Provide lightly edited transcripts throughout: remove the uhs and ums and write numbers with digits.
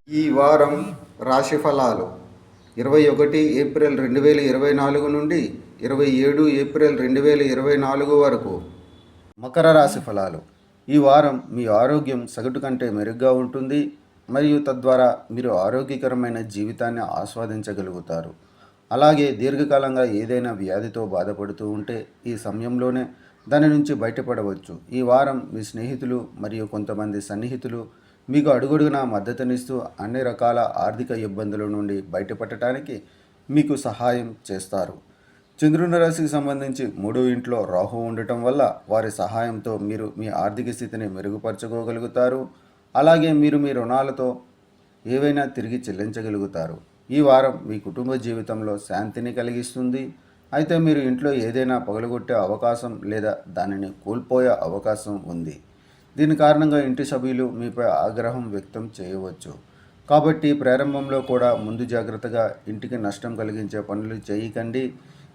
ఈ వారం రాశి ఫలాలు 21 ఏప్రిల్ 2024 నుండి 27 ఏప్రిల్ 2024 వరకు. మకర రాశి ఫలాలు. ఈ వారం మీ ఆరోగ్యం సగటు కంటే మెరుగ్గా ఉంటుంది మరియు తద్వారా మీరు ఆరోగ్యకరమైన జీవితాన్ని ఆస్వాదించగలుగుతారు. అలాగే దీర్ఘకాలంగా ఏదైనా వ్యాధితో బాధపడుతూ ఉంటే ఈ సమయంలోనే దాని నుంచి బయటపడవచ్చు. ఈ వారం మీ స్నేహితులు మరియు కొంతమంది సన్నిహితులు మీకు అడుగడుగునా మద్దతునిస్తూ అన్ని రకాల ఆర్థిక ఇబ్బందుల నుండి బయటపడటానికి మీకు సహాయం చేస్తారు. చంద్రుని రాశికి సంబంధించి 3వ ఇంట్లో రాహు ఉండటం వల్ల వారి సహాయంతో మీరు మీ ఆర్థిక స్థితిని మెరుగుపరచుకోగలుగుతారు. అలాగే మీరు మీ రుణాలతో ఏవైనా తిరిగి చెల్లించగలుగుతారు. ఈ వారం మీ కుటుంబ జీవితంలో శాంతిని కలిగిస్తుంది. అయితే మీరు ఇంట్లో ఏదైనా పగలగొట్టే అవకాశం లేదా దానిని కోల్పోయే అవకాశం ఉంది. దీని కారణంగా ఇంటి సభ్యులు మీపై ఆగ్రహం వ్యక్తం చేయవచ్చు. కాబట్టి ప్రారంభంలో కూడా ముందు జాగ్రత్తగా ఇంటికి నష్టం కలిగించే పనులు చేయకండి.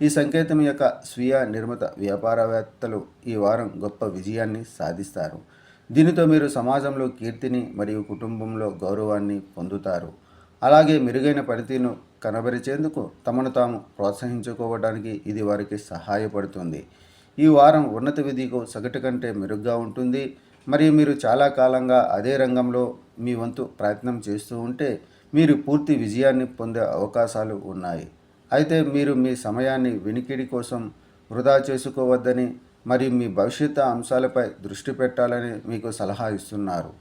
ఈ సంకేతం యొక్క స్వీయ నిర్మిత వ్యాపారవేత్తలు ఈ వారం గొప్ప విజయాన్ని సాధిస్తారు. దీనితో మీరు సమాజంలో కీర్తిని మరియు కుటుంబంలో గౌరవాన్ని పొందుతారు. అలాగే మెరుగైన పనితీరును కనబరిచేందుకు తమను తాము ప్రోత్సహించుకోవడానికి ఇది వారికి సహాయపడుతుంది. ఈ వారం ఉన్నత విధికు సగటు కంటే మెరుగ్గా ఉంటుంది మరియు మీరు చాలా కాలంగా అదే రంగంలో మీ వంతు ప్రయత్నం చేస్తూ ఉంటే మీరు పూర్తి విజయాన్ని పొందే అవకాశాలు ఉన్నాయి. అయితే మీరు మీ సమయాన్ని వినికిడి కోసం వృధా చేసుకోవద్దని మరియు మీ భవిష్యత్ అంశాలపై దృష్టి పెట్టాలని మీకు సలహా ఇస్తున్నారు.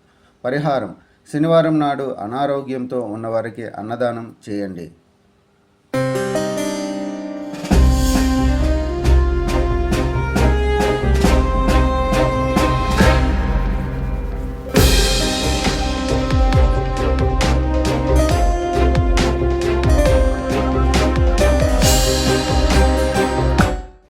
పరిహారం: శనివారం నాడు అనారోగ్యంతో ఉన్నవారికి అన్నదానం చేయండి.